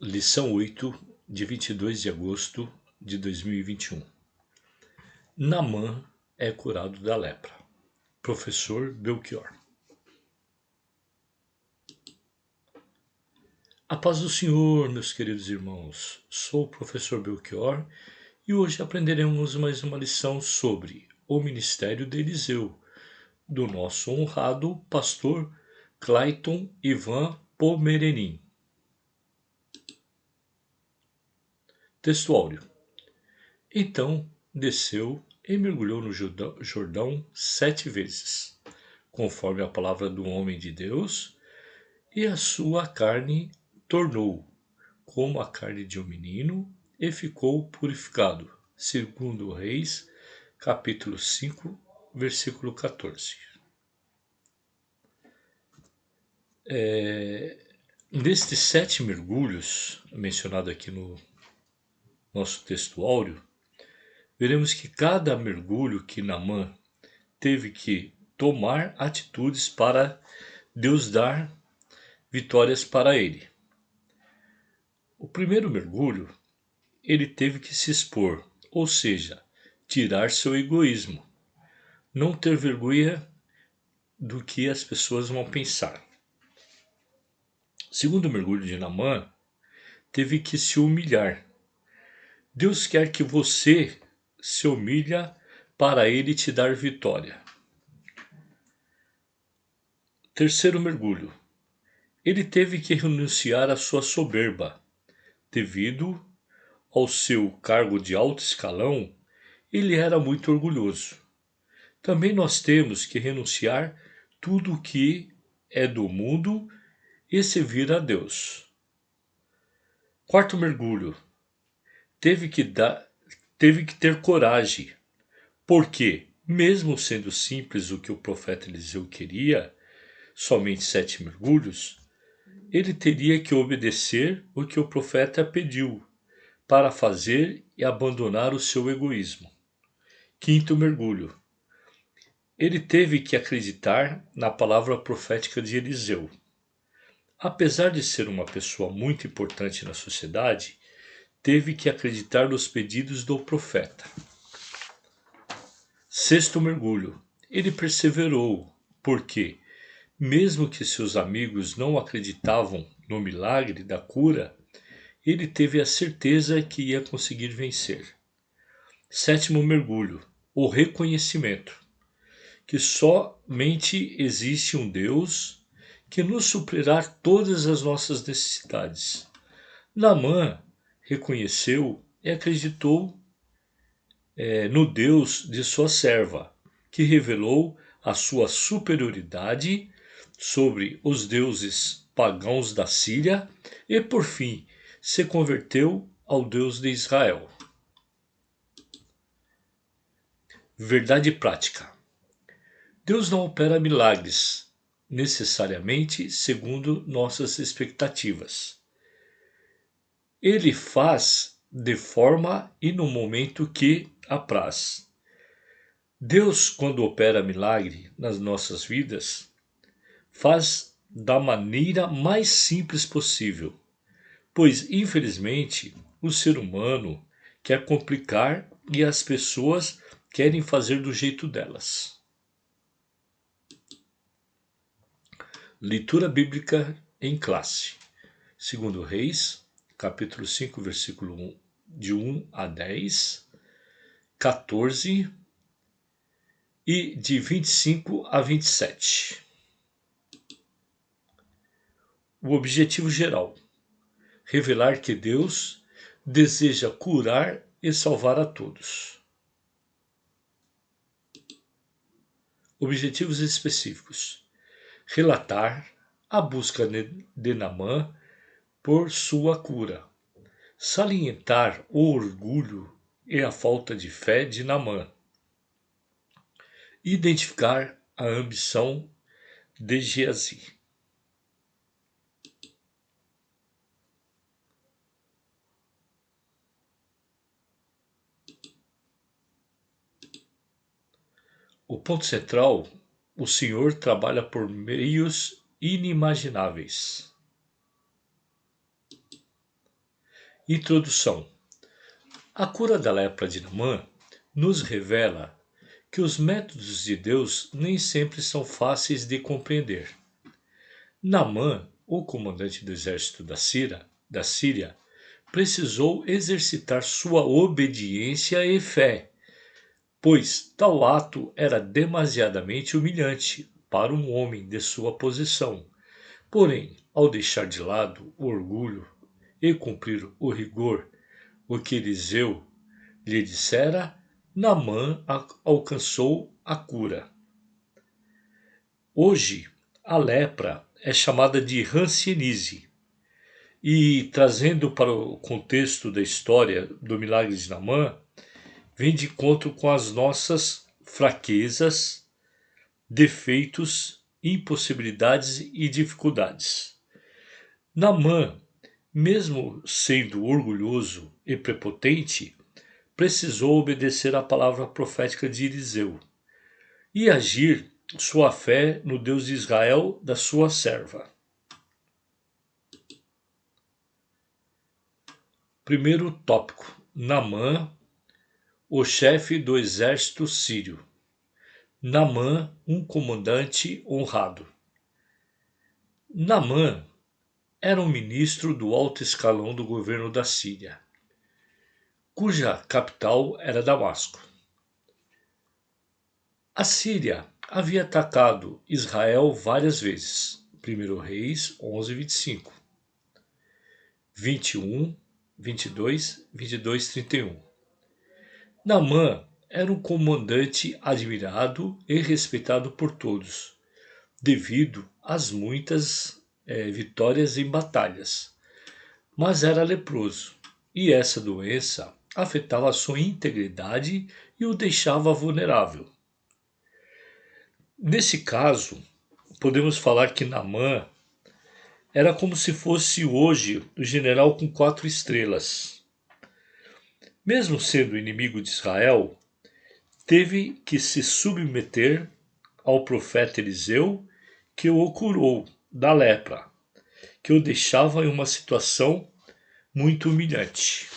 Lição 8, de 22 de agosto de 2021. Naamã é curado da lepra. Professor Belchior. A paz do Senhor, meus queridos irmãos. Sou o professor Belchior e hoje aprenderemos mais uma lição sobre o ministério de Eliseu, do nosso honrado pastor Clayton Ivan Pomerenin. Textuário. Então desceu e mergulhou no Jordão 7 vezes, conforme a palavra do homem de Deus, e a sua carne tornou como a carne de um menino e ficou purificado. Segundo Reis, capítulo 5, versículo 14. Nestes 7 mergulhos, mencionado aqui no nosso texto áureo, veremos que cada mergulho que Naamã teve que tomar atitudes para Deus dar vitórias para ele. O primeiro mergulho, ele teve que se expor, ou seja, tirar seu egoísmo, não ter vergonha do que as pessoas vão pensar. O segundo mergulho de Naamã, teve que se humilhar. Deus quer que você se humilhe para ele te dar vitória. Terceiro mergulho, ele teve que renunciar à sua soberba. Devido ao seu cargo de alto escalão, ele era muito orgulhoso. Também nós temos que renunciar tudo o que é do mundo e servir a Deus. Quarto mergulho, teve que ter coragem, porque, mesmo sendo simples o que o profeta Eliseu queria, somente 7 mergulhos, ele teria que obedecer o que o profeta pediu para fazer e abandonar o seu egoísmo. Quinto mergulho, ele teve que acreditar na palavra profética de Eliseu. Apesar de ser uma pessoa muito importante na sociedade, teve que acreditar nos pedidos do profeta. Sexto mergulho, ele perseverou, porque, mesmo que seus amigos não acreditavam no milagre da cura, ele teve a certeza que ia conseguir vencer. Sétimo mergulho, o reconhecimento, que somente existe um Deus que nos suprirá todas as nossas necessidades. Naamã reconheceu e acreditou no Deus de sua serva, que revelou a sua superioridade sobre os deuses pagãos da Síria e, por fim, se converteu ao Deus de Israel. Verdade prática. Deus não opera milagres necessariamente segundo nossas expectativas. Ele faz de forma e no momento que apraz. Deus, quando opera milagre nas nossas vidas, faz da maneira mais simples possível, pois, infelizmente, o ser humano quer complicar e as pessoas querem fazer do jeito delas. Leitura bíblica em classe. Segundo Reis, capítulo 5, versículo 1, de 1 a 10, 14 e de 25 a 27. O objetivo geral: revelar que Deus deseja curar e salvar a todos. Objetivos específicos: relatar a busca de Naamã por sua cura, salientar o orgulho e a falta de fé de Naamã, identificar a ambição de Geazi. O ponto central: o Senhor trabalha por meios inimagináveis. Introdução. A cura da lepra de Naamã nos revela que os métodos de Deus nem sempre são fáceis de compreender. Naamã, o comandante do exército da Síria, precisou exercitar sua obediência e fé, pois tal ato era demasiadamente humilhante para um homem de sua posição. Porém, ao deixar de lado o orgulho e cumprir o rigor, o que Eliseu lhe dissera, Naamã alcançou a cura. Hoje, a lepra é chamada de hanseníase. E trazendo para o contexto da história do milagre de Naamã, vem de encontro com as nossas fraquezas, defeitos, impossibilidades e dificuldades. Naamã, mesmo sendo orgulhoso e prepotente, precisou obedecer à palavra profética de Eliseu e agir sua fé no Deus de Israel da sua serva. Primeiro tópico: Naamã, o chefe do exército sírio. Naamã, um comandante honrado. Naamã era um ministro do alto escalão do governo da Síria, cuja capital era Damasco. A Síria havia atacado Israel várias vezes. 1 Reis 11, 25, 21, 22, 22, 31. Naamã era um comandante admirado e respeitado por todos, devido às muitas vitórias em batalhas. Mas era leproso, e essa doença afetava a sua integridade e o deixava vulnerável. Nesse caso, podemos falar que Naamã era como se fosse hoje o general com 4 estrelas. Mesmo sendo inimigo de Israel, teve que se submeter ao profeta Eliseu, que o curou da lepra, que o deixava em uma situação muito humilhante.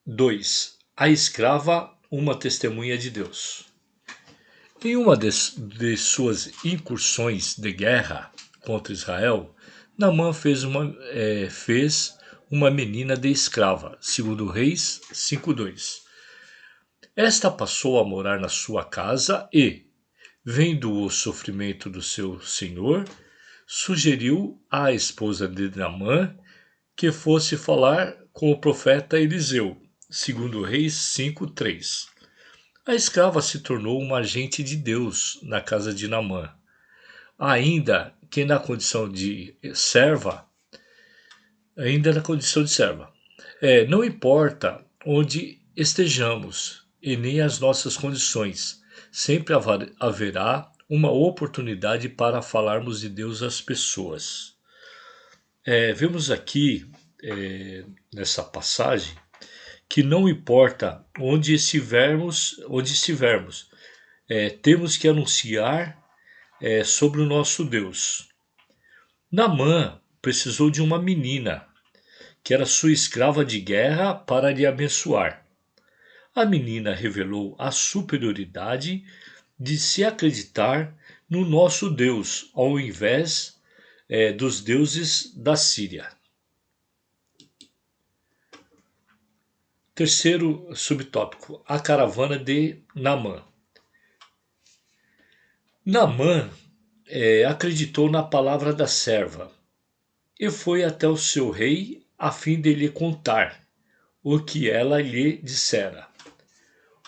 2. A escrava, uma testemunha de Deus. Em uma de suas incursões de guerra contra Israel, Naamã fez uma menina de escrava, segundo Reis 5:2. Esta passou a morar na sua casa e, vendo o sofrimento do seu senhor, sugeriu à esposa de Naamã que fosse falar com o profeta Eliseu, segundo Reis 5:3. A escrava se tornou uma agente de Deus na casa de Naamã, ainda que na condição de serva, não importa onde estejamos e nem as nossas condições, sempre haverá uma oportunidade para falarmos de Deus às pessoas. Vemos aqui, nessa passagem, que não importa onde estivermos, temos que anunciar sobre o nosso Deus. Naamã precisou de uma menina, que era sua escrava de guerra, para lhe abençoar. A menina revelou a superioridade de se acreditar no nosso Deus, ao invés dos deuses da Síria. Terceiro subtópico: a caravana de Naamã. Naamã acreditou na palavra da serva e foi até o seu rei a fim de lhe contar o que ela lhe dissera.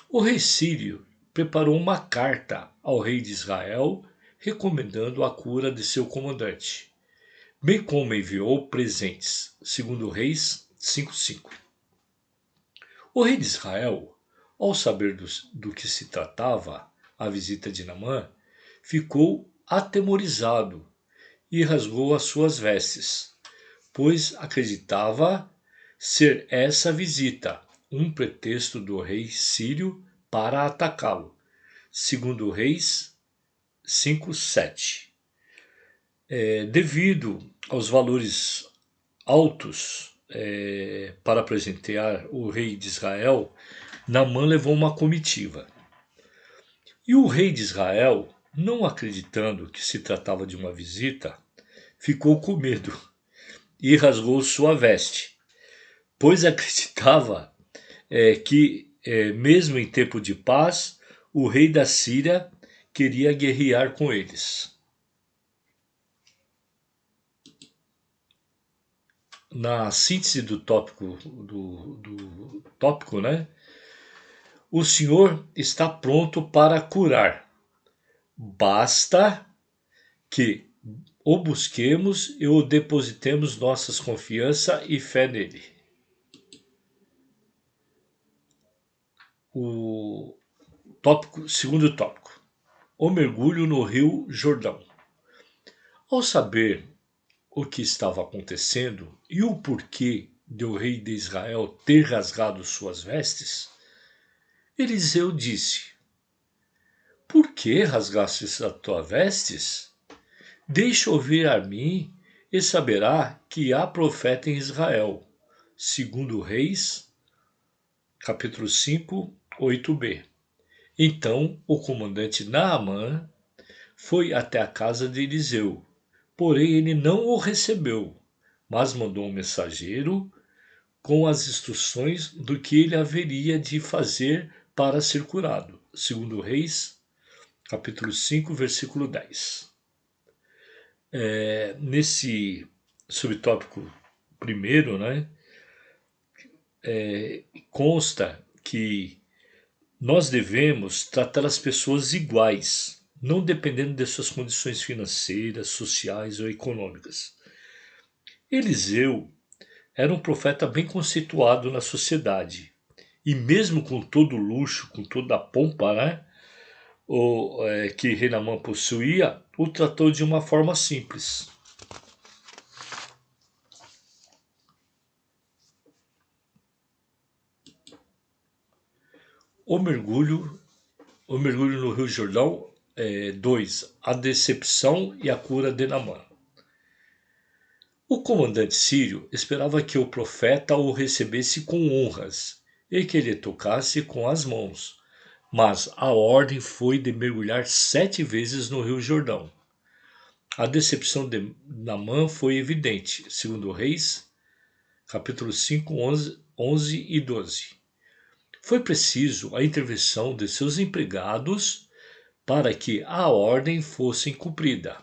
O rei sírio preparou uma carta ao rei de Israel recomendando a cura de seu comandante, bem como enviou presentes, segundo Reis 5:5. O rei de Israel, ao saber do que se tratava a visita de Naamã, ficou atemorizado e rasgou as suas vestes, pois acreditava ser essa visita um pretexto do rei sírio para atacá-lo, segundo Reis 5:7. Devido aos valores altos para presentear o rei de Israel, Naamã levou uma comitiva. E o rei de Israel, não acreditando que se tratava de uma visita, ficou com medo e rasgou sua veste, pois acreditava que, mesmo em tempo de paz, o rei da Síria queria guerrear com eles. Na síntese do tópico, né? O Senhor está pronto para curar. Basta que o busquemos e o depositemos nossa confiança e fé nele. O segundo tópico. O mergulho no Rio Jordão. Ao saber o que estava acontecendo e o porquê de o rei de Israel ter rasgado suas vestes, Eliseu disse: Por que rasgastes as tuas vestes? Deixa ouvir a mim e saberá que há profeta em Israel. Segundo Reis, capítulo 5, 8b. Então o comandante Naamã foi até a casa de Eliseu, porém ele não o recebeu, mas mandou um mensageiro com as instruções do que ele haveria de fazer para ser curado. Segundo Reis, capítulo 5, versículo 10. Nesse subtópico primeiro, né, consta que nós devemos tratar as pessoas iguais, não dependendo de suas condições financeiras, sociais ou econômicas. Eliseu era um profeta bem conceituado na sociedade, e mesmo com todo o luxo, com toda a pompa, né, que Naamã possuía, o tratou de uma forma simples. O mergulho no Rio Jordão. 2. A decepção e a cura de Naamã. O comandante sírio esperava que o profeta o recebesse com honras e que ele tocasse com as mãos, mas a ordem foi de mergulhar 7 vezes no Rio Jordão. A decepção de Naamã foi evidente, segundo Reis, capítulo 5, 11 e 12. Foi preciso a intervenção de seus empregados para que a ordem fosse cumprida.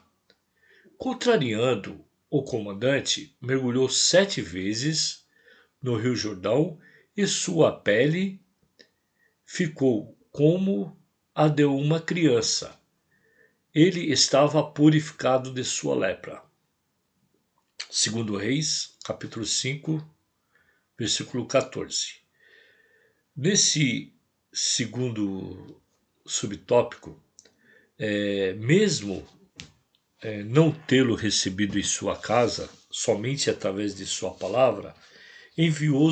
Contrariando o comandante, mergulhou 7 vezes no Rio Jordão e sua pele ficou como a de uma criança. Ele estava purificado de sua lepra. Segundo Reis, capítulo 5, versículo 14. Nesse segundo subtópico, mesmo não tê-lo recebido em sua casa, somente através de sua palavra, enviou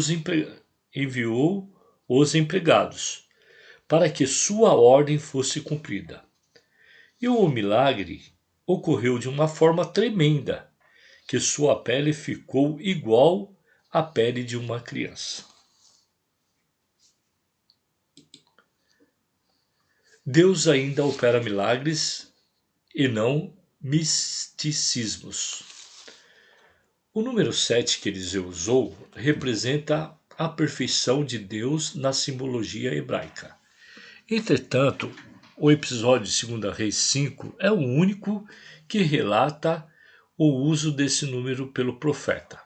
os empregados para que sua ordem fosse cumprida. E o milagre ocorreu de uma forma tremenda, que sua pele ficou igual à pele de uma criança. Deus ainda opera milagres e não misticismos. O número 7 que Eliseu usou representa a perfeição de Deus na simbologia hebraica. Entretanto, o episódio de 2 Reis 5 é o único que relata o uso desse número pelo profeta.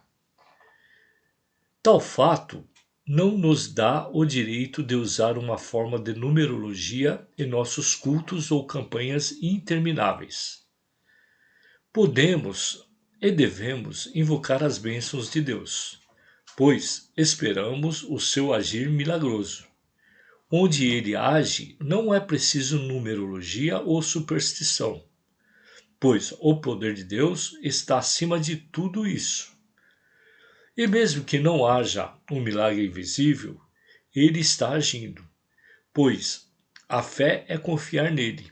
Tal fato não nos dá o direito de usar uma forma de numerologia em nossos cultos ou campanhas intermináveis. Podemos e devemos invocar as bênçãos de Deus, pois esperamos o seu agir milagroso. Onde ele age, não é preciso numerologia ou superstição, pois o poder de Deus está acima de tudo isso. E mesmo que não haja um milagre invisível, ele está agindo, pois a fé é confiar nele,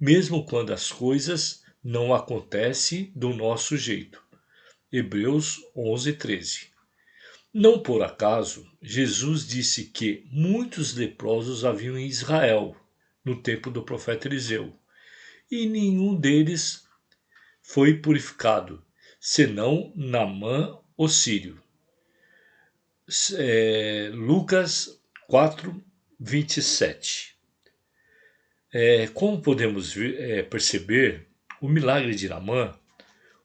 mesmo quando as coisas não acontecem do nosso jeito. Hebreus 11:13. Não por acaso, Jesus disse que muitos leprosos haviam em Israel no tempo do profeta Eliseu, e nenhum deles foi purificado, senão Naamã o sírio. Lucas 4:27. Como podemos perceber, o milagre de Naamã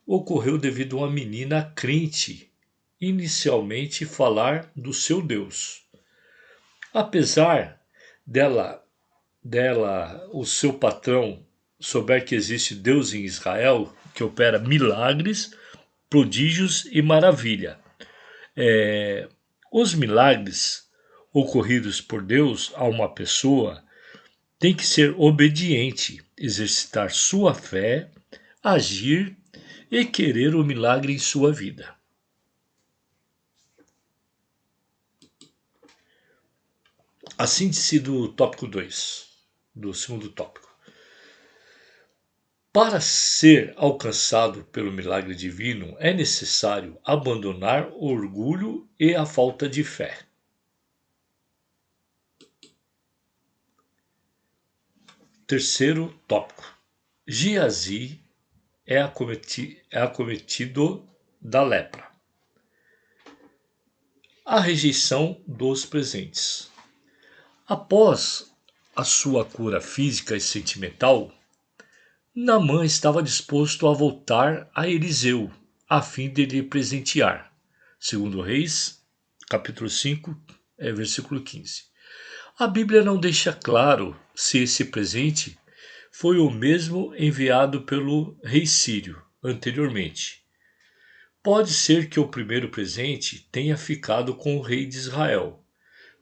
ocorreu devido a uma menina crente inicialmente falar do seu Deus. Apesar dela, o seu patrão souber que existe Deus em Israel, que opera milagres, prodígios e maravilha. Os milagres ocorridos por Deus a uma pessoa tem que ser obediente, exercitar sua fé, agir e querer o milagre em sua vida. A síntese do tópico 2, do segundo tópico. Para ser alcançado pelo milagre divino, é necessário abandonar o orgulho e a falta de fé. Terceiro tópico. Geazi é acometido da lepra. A rejeição dos presentes. Após a sua cura física e sentimental, Naamã estava disposto a voltar a Eliseu, a fim de lhe presentear. Segundo Reis, capítulo 5, versículo 15. A Bíblia não deixa claro se esse presente foi o mesmo enviado pelo rei sírio anteriormente. Pode ser que o primeiro presente tenha ficado com o rei de Israel.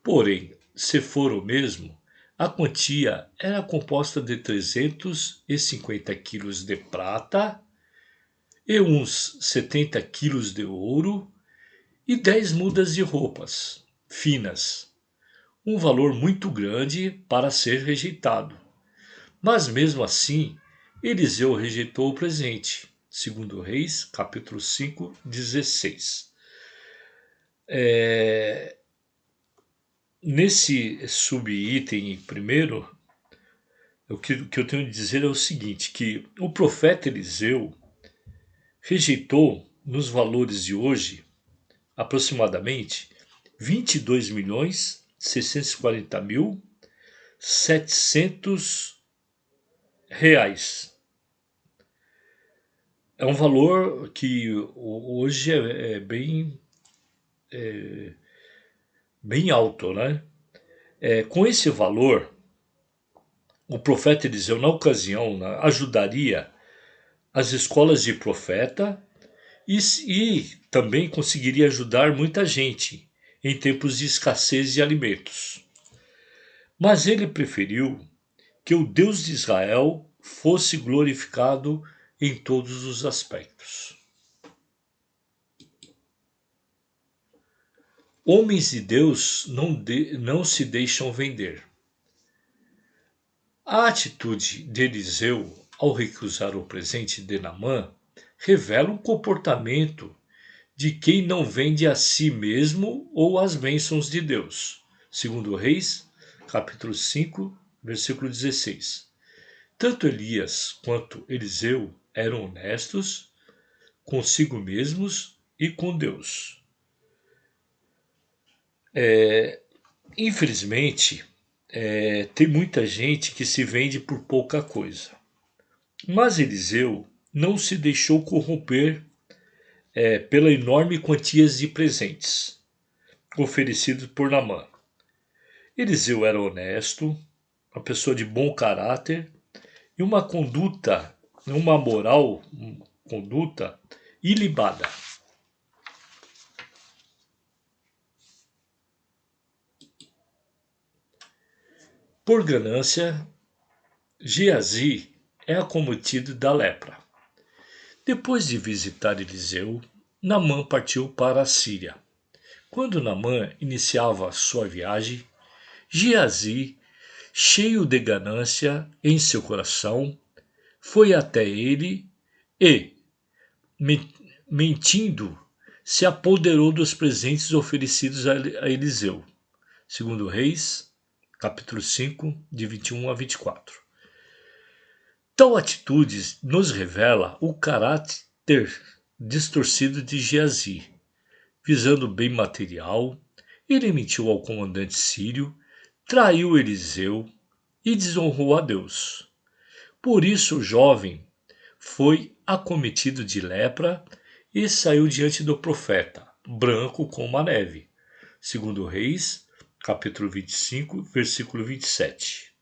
Porém, se for o mesmo, a quantia era composta de 350 quilos de prata e uns 70 quilos de ouro e 10 mudas de roupas finas. Um valor muito grande para ser rejeitado. Mas mesmo assim, Eliseu rejeitou o presente. Segundo Reis, capítulo 5, 16. Nesse subitem primeiro, o que eu tenho de dizer é o seguinte, que o profeta Eliseu rejeitou, nos valores de hoje, aproximadamente 22.640.700 reais. É um valor que hoje é bem alto, né? Com esse valor, o profeta Eliseu, na ocasião, ajudaria as escolas de profeta e também conseguiria ajudar muita gente em tempos de escassez de alimentos. Mas ele preferiu que o Deus de Israel fosse glorificado em todos os aspectos. Homens de Deus não se deixam vender. A atitude de Eliseu ao recusar o presente de Naamã revela um comportamento de quem não vende a si mesmo ou as bênçãos de Deus. Segundo Reis, capítulo 5, versículo 16. Tanto Elias quanto Eliseu eram honestos consigo mesmos e com Deus. Infelizmente, tem muita gente que se vende por pouca coisa. Mas Eliseu não se deixou corromper pela enorme quantia de presentes oferecidos por Naamã. Eliseu era honesto, uma pessoa de bom caráter e uma conduta ilibada. Por ganância, Geazi é acometido da lepra. Depois de visitar Eliseu, Naamã partiu para a Síria. Quando Naamã iniciava sua viagem, Geazi, cheio de ganância em seu coração, foi até ele e, mentindo, se apoderou dos presentes oferecidos a Eliseu. Segundo Reis, capítulo 5, de 21 a 24. Tal atitude nos revela o caráter distorcido de Geazi. Visando o bem material, ele mentiu ao comandante sírio, traiu Eliseu e desonrou a Deus. Por isso o jovem foi acometido de lepra e saiu diante do profeta, branco como a neve. Segundo Reis, capítulo 25, versículo 27.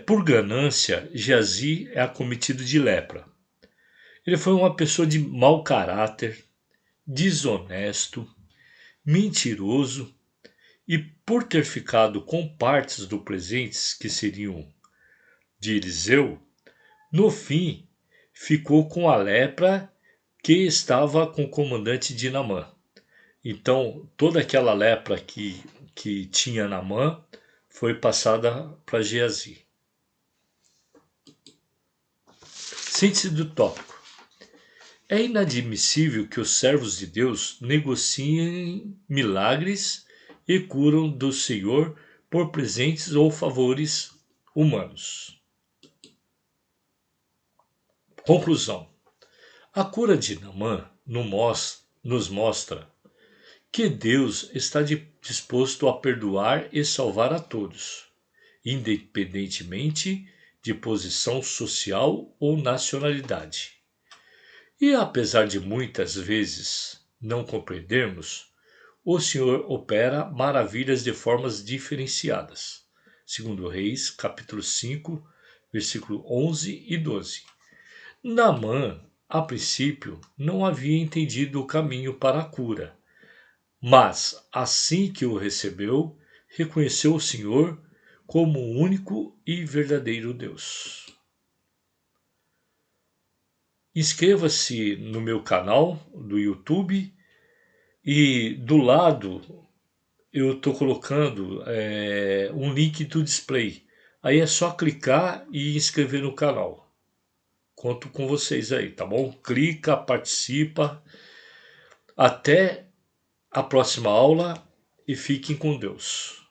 Por ganância, Geazi é acometido de lepra. Ele foi uma pessoa de mau caráter, desonesto, mentiroso e por ter ficado com partes do presentes que seriam de Eliseu, no fim ficou com a lepra que estava com o comandante de Naamã. Então toda aquela lepra que tinha Naamã foi passada para Geazi. Síntese do tópico. É inadmissível que os servos de Deus negociem milagres e curam do Senhor por presentes ou favores humanos. Conclusão. A cura de Naamã nos mostra que Deus está disposto a perdoar e salvar a todos, independentemente de posição social ou nacionalidade. E apesar de muitas vezes não compreendermos, o Senhor opera maravilhas de formas diferenciadas. Segundo Reis, capítulo 5, versículo 11 e 12. Naamã, a princípio, não havia entendido o caminho para a cura, mas assim que o recebeu, reconheceu o Senhor como o único e verdadeiro Deus. Inscreva-se no meu canal do YouTube e do lado eu estou colocando um link do display. Aí é só clicar e inscrever no canal. Conto com vocês aí, tá bom? Clica, participa. Até a próxima aula e fiquem com Deus.